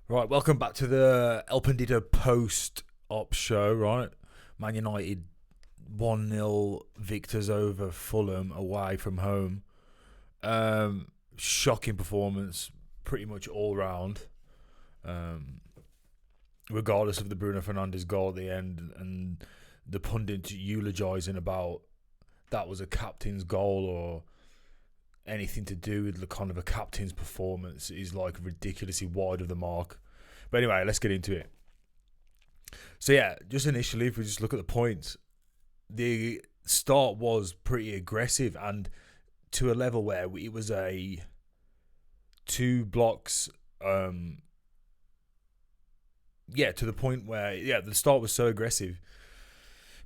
Right, welcome back to the El Pandito post-op show, right? Man United 1-0 victors over Fulham away from home. Shocking performance, pretty much all round. Um, Regardless of the Bruno Fernandes goal at the end and the pundits eulogising about that was a captain's goal or anything to do with the kind of a captain's performance is like ridiculously wide of the mark. But anyway, let's get into it. So yeah, just initially, if we just look at the points, the start was pretty aggressive and to a level where it was a two blocks. To the point where the start was so aggressive.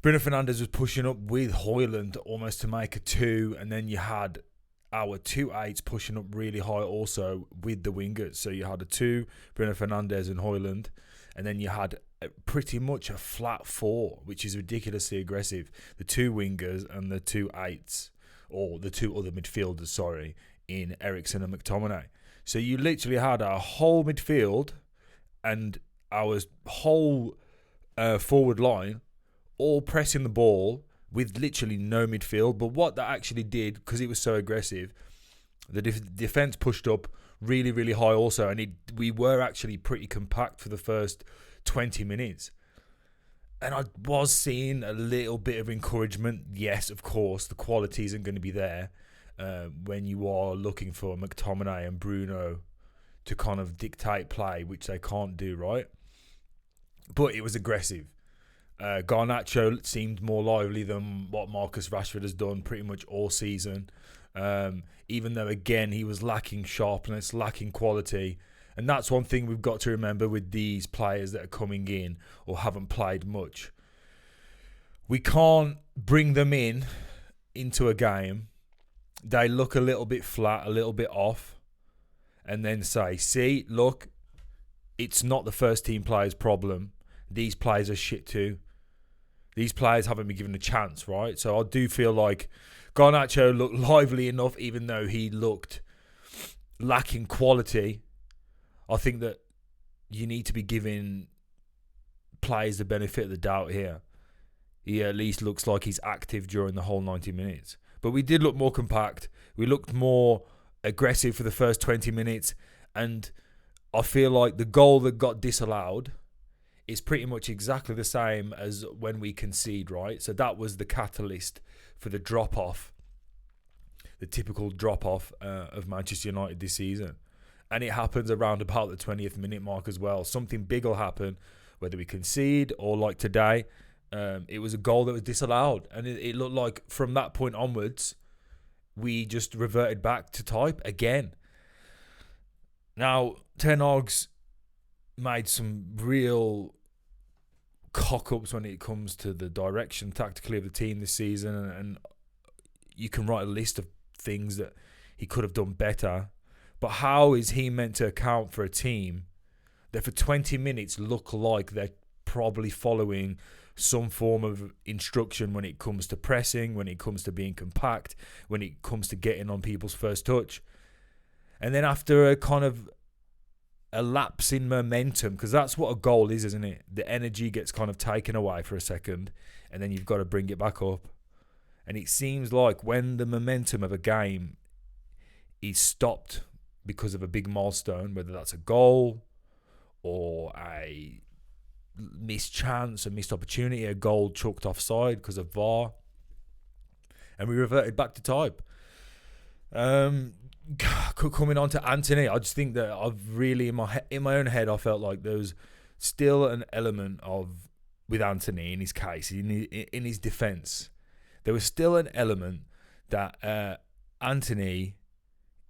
Bruno Fernandes was pushing up with Højlund almost to make a 2, and then you had our 2-8s pushing up really high also with the wingers. So you had a 2, Bruno Fernandes and Højlund, and then you had pretty much a flat 4, which is ridiculously aggressive. The 2 wingers and the 2-8s, or the 2 other midfielders, sorry, in Eriksen and McTominay. So you literally had our whole midfield and our whole forward line all pressing the ball with literally no midfield. But what that actually did, because it was so aggressive, the defence pushed up really, really high also. And we were actually pretty compact for the first 20 minutes. And I was seeing a little bit of encouragement. Yes, of course, the quality isn't going to be there when you are looking for McTominay and Bruno to kind of dictate play, which they can't do, right? But it was aggressive. Garnacho seemed more lively than what Marcus Rashford has done pretty much all season. Even though, again, he was lacking sharpness, lacking quality. And that's one thing we've got to remember with these players that are coming in or haven't played much. We can't bring them into a game. They look a little bit flat, a little bit off. And then say, see, look, it's not the first team players' problem. These players are shit too. These players haven't been given a chance, right? So I do feel like Garnacho looked lively enough, even though he looked lacking quality. I think that you need to be giving players the benefit of the doubt here. He at least looks like he's active during the whole 90 minutes. But we did look more compact. We looked more aggressive for the first 20 minutes. And I feel like the goal that got disallowed is pretty much exactly the same as when we concede, right? So that was the catalyst for the drop-off, the typical drop-off of Manchester United this season. And it happens around about the 20th minute mark as well. Something big will happen, whether we concede or like today. It was a goal that was disallowed. And it looked like from that point onwards, we just reverted back to type again. Now, Ten Hag's made some real cock-ups when it comes to the direction tactically of the team this season. And you can write a list of things that he could have done better. But how is he meant to account for a team that for 20 minutes look like they're probably following some form of instruction when it comes to pressing, when it comes to being compact, when it comes to getting on people's first touch? And then after a kind of a lapse in momentum, because that's what a goal is, isn't it? The energy gets kind of taken away for a second, and then you've got to bring it back up. And it seems like when the momentum of a game is stopped because of a big milestone, whether that's a goal or a missed chance, a missed opportunity, a goal chucked offside because of VAR, and we reverted back to type. Coming on to Antony, I just think that I've really in my own head I felt like there was still an element of, with Antony in his case, in his defence, there was still an element that Antony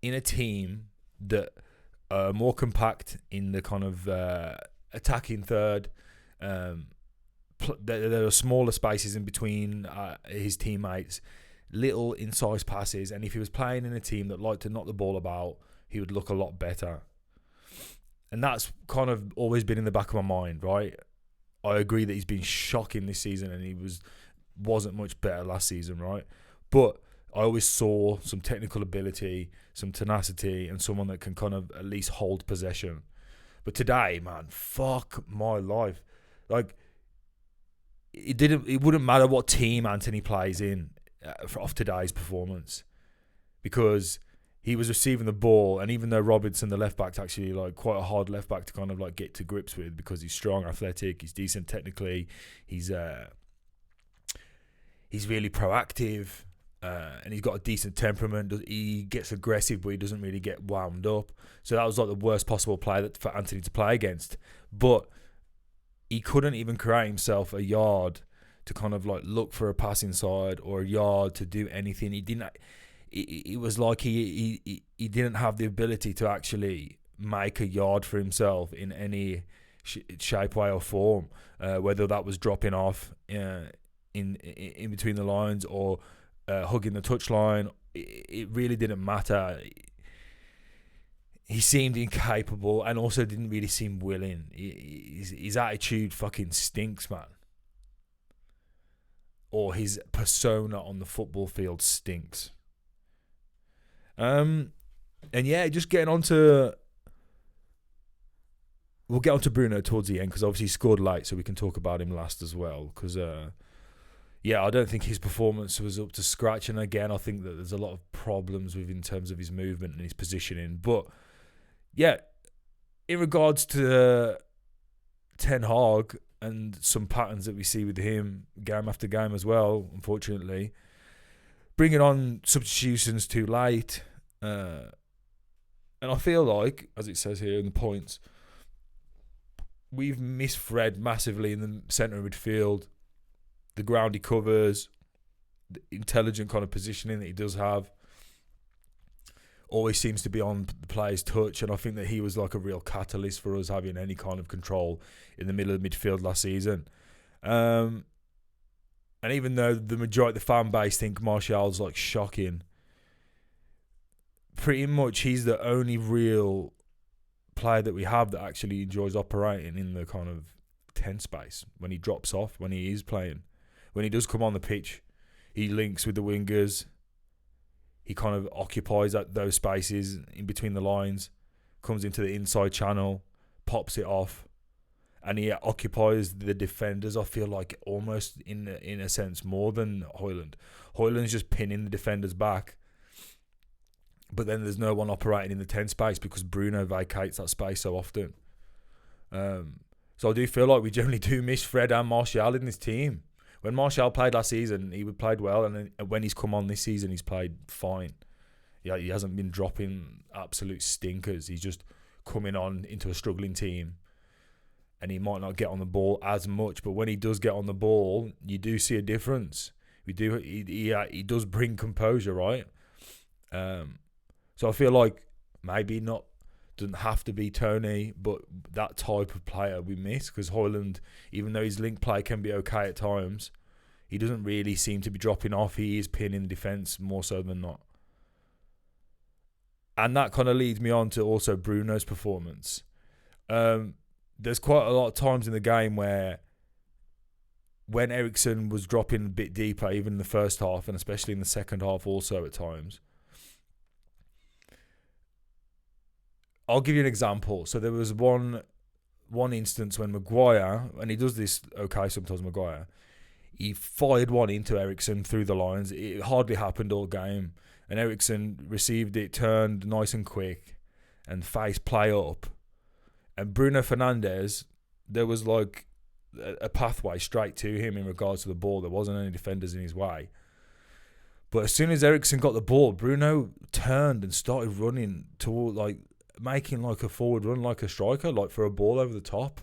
in a team that are more compact in the kind of attacking third, there are smaller spaces in between his teammates, little incisive passes, and if he was playing in a team that liked to knock the ball about, he would look a lot better. And that's kind of always been in the back of my mind, right? I agree that he's been shocking this season and he wasn't much better last season, right? But I always saw some technical ability, some tenacity, and someone that can kind of at least hold possession. But today, man, fuck my life. Like, it wouldn't matter what team Antony plays in off today's performance, because he was receiving the ball, and even though Robinson, the left back's actually like quite a hard left back to kind of like get to grips with, because he's strong, athletic, he's decent technically, he's really proactive, and he's got a decent temperament. He gets aggressive, but he doesn't really get wound up. So that was like the worst possible play for Antony to play against. But he couldn't even create himself a yard to kind of like look for a pass inside, or a yard to do anything. He didn't. It was like he didn't have the ability to actually make a yard for himself in any shape, way, or form. Whether that was dropping off in between the lines, or hugging the touchline, it really didn't matter. He seemed incapable, and also didn't really seem willing. His attitude fucking stinks, man. Or his persona on the football field stinks. And yeah, just getting on to... We'll get on to Bruno towards the end, because obviously he scored late, so we can talk about him last as well. Because, I don't think his performance was up to scratch. And again, I think that there's a lot of problems with in terms of his movement and his positioning. But, yeah, in regards to Ten Hag and some patterns that we see with him game after game as well, unfortunately, bringing on substitutions too late. And I feel like, as it says here in the points, we've missed Fred massively in the centre of midfield. The ground he covers, the intelligent kind of positioning that he does have, always seems to be on the player's touch. And I think that he was like a real catalyst for us having any kind of control in the middle of midfield last season. And even though the majority of the fan base think Martial's like shocking, pretty much he's the only real player that we have that actually enjoys operating in the kind of 10 space when he drops off, when he is playing. When he does come on the pitch, he links with the wingers. He kind of occupies those spaces in between the lines, comes into the inside channel, pops it off, and he occupies the defenders, I feel like, almost in a sense more than Højlund. Højlund's just pinning the defenders back, but then there's no one operating in the 10 space because Bruno vacates that space so often. So I do feel like we generally do miss Fred and Martial in this team. When Martial played last season, he played well, and then when he's come on this season, he's played fine. Yeah, he hasn't been dropping absolute stinkers. He's just coming on into a struggling team, and he might not get on the ball as much, but when he does get on the ball, you do see a difference. He does bring composure, right? So I feel like maybe doesn't have to be Tony, but that type of player we miss, because Højlund, even though his link play can be okay at times, he doesn't really seem to be dropping off. He is pinning defence more so than not. And that kind of leads me on to also Bruno's performance. There's quite a lot of times in the game where when Eriksen was dropping a bit deeper, even in the first half, and especially in the second half also at times. I'll give you an example. So there was one instance when Maguire, and he does this okay sometimes, Maguire, he fired one into Eriksen through the lines. It hardly happened all game. And Eriksen received it, turned nice and quick, and faced play up. And Bruno Fernandes, there was like a pathway straight to him in regards to the ball. There wasn't any defenders in his way. But as soon as Eriksen got the ball, Bruno turned and started running toward, like, making like a forward run like a striker, like for a ball over the top.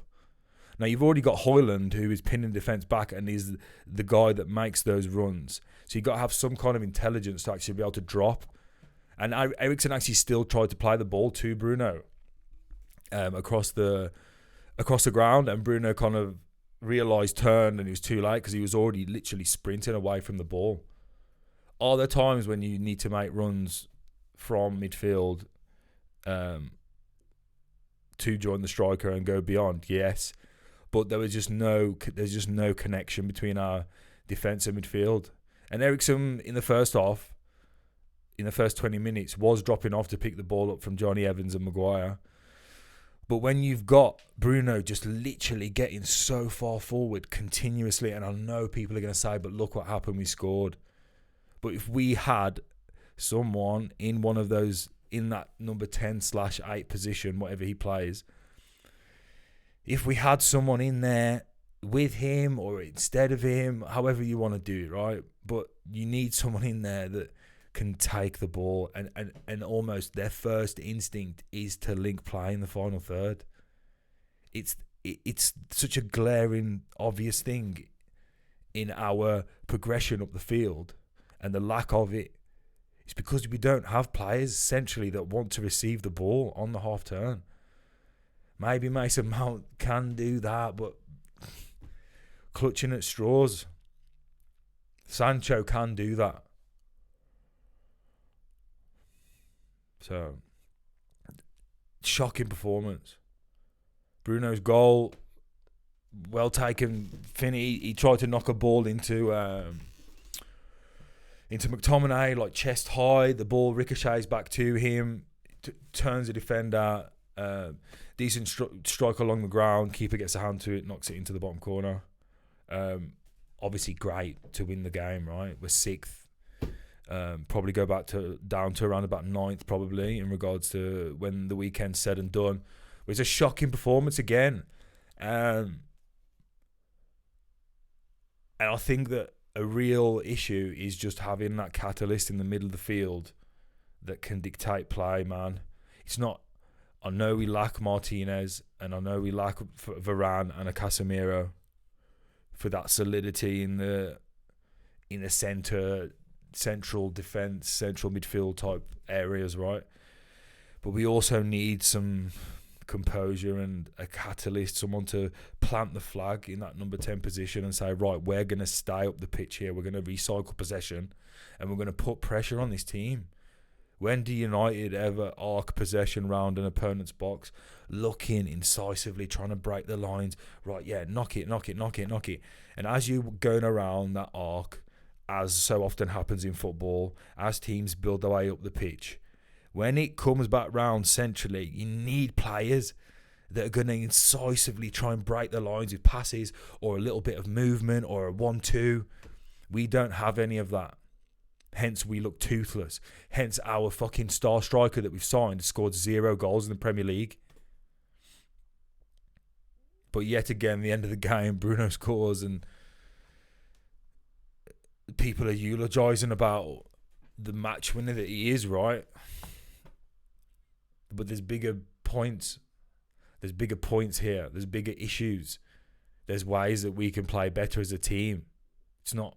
Now you've already got Højlund, who is pinning defence back and is the guy that makes those runs. So you've got to have some kind of intelligence to actually be able to drop. And Eriksen actually still tried to play the ball to Bruno across the ground, and Bruno kind of realised, turned, and he was too late because he was already literally sprinting away from the ball. Are there times when you need to make runs from midfield to join the striker and go beyond? Yes, but there's just no connection between our defence and midfield. And Eriksen in the first half, in the first 20 minutes, was dropping off to pick the ball up from Johnny Evans and Maguire. But when you've got Bruno just literally getting so far forward continuously, and I know people are going to say, but look what happened, we scored. But if we had someone in one of those, in that number 10/8 position, whatever he plays, if we had someone in there with him or instead of him, however you want to do it, right? But you need someone in there that can take the ball and almost their first instinct is to link play in the final third. It's such a glaring, obvious thing in our progression up the field, and the lack of it is because we don't have players essentially that want to receive the ball on the half turn. Maybe Mason Mount can do that, but clutching at straws. Sancho can do that. So, shocking performance. Bruno's goal, well taken. Finney, he tried to knock a ball into McTominay, like chest high. The ball ricochets back to him, turns the defender. Decent strike along the ground. Keeper gets a hand to it, knocks it into the bottom corner. Obviously great to win the game, right? We're 6th. Probably go back down to around about 9th, probably, in regards to when the weekend's said and done. It was a shocking performance again. And I think that a real issue is just having that catalyst in the middle of the field that can dictate play, man. It's not... I know we lack Martinez, and I know we lack Varane and a Casemiro for that solidity in the central defense, central midfield type areas, right? But we also need some composure and a catalyst, someone to plant the flag in that number 10 position and say, right, we're going to stay up the pitch here. We're going to recycle possession and we're going to put pressure on this team. When do United ever arc possession round an opponent's box, looking incisively, trying to break the lines? Right, yeah, knock it. And as you're going around that arc, as so often happens in football, as teams build their way up the pitch, when it comes back round centrally, you need players that are going to incisively try and break the lines with passes or a little bit of movement or a 1-2. We don't have any of that. Hence, we look toothless. Hence, our fucking star striker that we've signed scored 0 goals in the Premier League. But yet again, the end of the game, Bruno scores and people are eulogising about the match winner that he is, right? But there's bigger points. There's bigger points here. There's bigger issues. There's ways that we can play better as a team. It's not...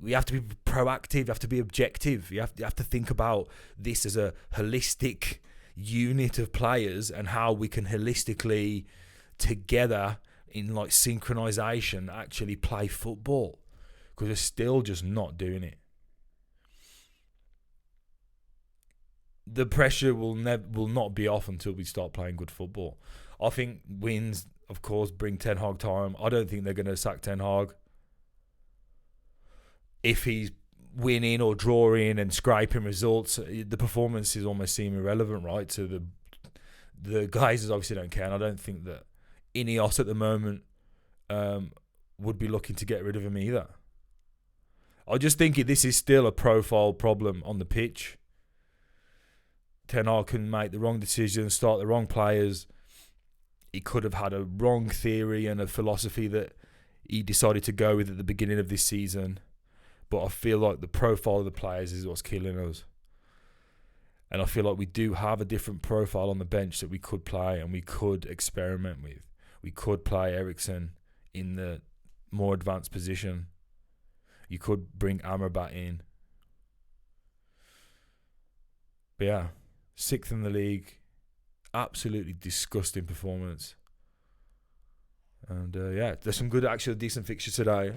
We have to be proactive. You have to be objective. You have to think about this as a holistic unit of players and how we can holistically, together in like synchronization, actually play football. Because we're still just not doing it. The pressure will not be off until we start playing good football. I think wins, of course, bring Ten Hag time. I don't think they're going to sack Ten Hag. If he's winning or drawing and scraping results, the performances almost seem irrelevant, right? To the guys obviously don't care, and I don't think that Ineos at the moment would be looking to get rid of him either. I just think this is still a profile problem on the pitch. Ten Hag can make the wrong decisions, start the wrong players. He could have had a wrong theory and a philosophy that he decided to go with at the beginning of this season. But I feel like the profile of the players is what's killing us. And I feel like we do have a different profile on the bench that we could play and we could experiment with. We could play Eriksen in the more advanced position. You could bring Amrabat in. But yeah, 6th in the league. Absolutely disgusting performance. And yeah, there's some good, actually decent fixtures today.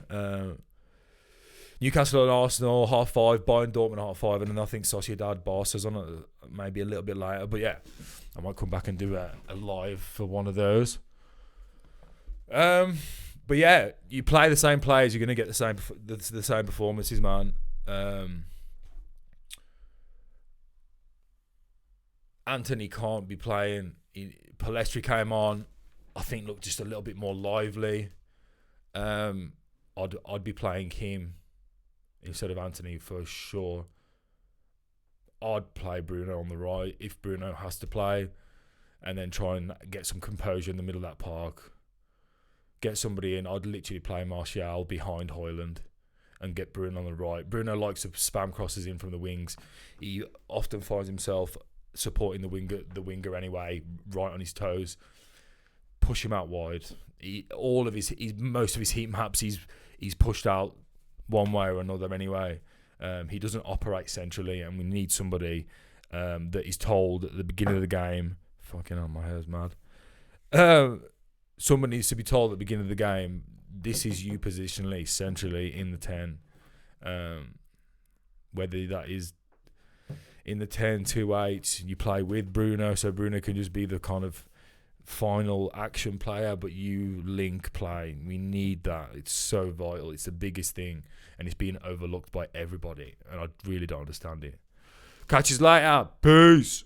Newcastle and Arsenal, 5:30. Bayern Dortmund, 5:30. And then I think Sociedad Barca's on maybe a little bit later. But yeah, I might come back and do a live for one of those. But yeah, you play the same players, you're going to get the same performances, man. Antony can't be playing Palestri came on. I think looked just a little bit more lively. I'd be playing him instead of Antony for sure. I'd play Bruno on the right if Bruno has to play, and then try and get some composure in the middle of that park. Get somebody in. I'd literally play Martial behind Højlund and get Bruno on the right. Bruno likes to spam crosses in from the wings. He often finds himself supporting the winger anyway, right on his toes. Push him out wide. Most of his heat maps, he's pushed out one way or another anyway. He doesn't operate centrally, and we need somebody that is told at the beginning of the game. Fucking hell, my hair's mad. Someone needs to be told at the beginning of the game, this is you positionally, centrally in the 10. Whether that is in the 10, 2-8, you play with Bruno, so Bruno can just be the kind of final action player, but you link play. We need that. It's so vital. It's the biggest thing, and it's being overlooked by everybody, and I really don't understand it. Catch you later. Peace.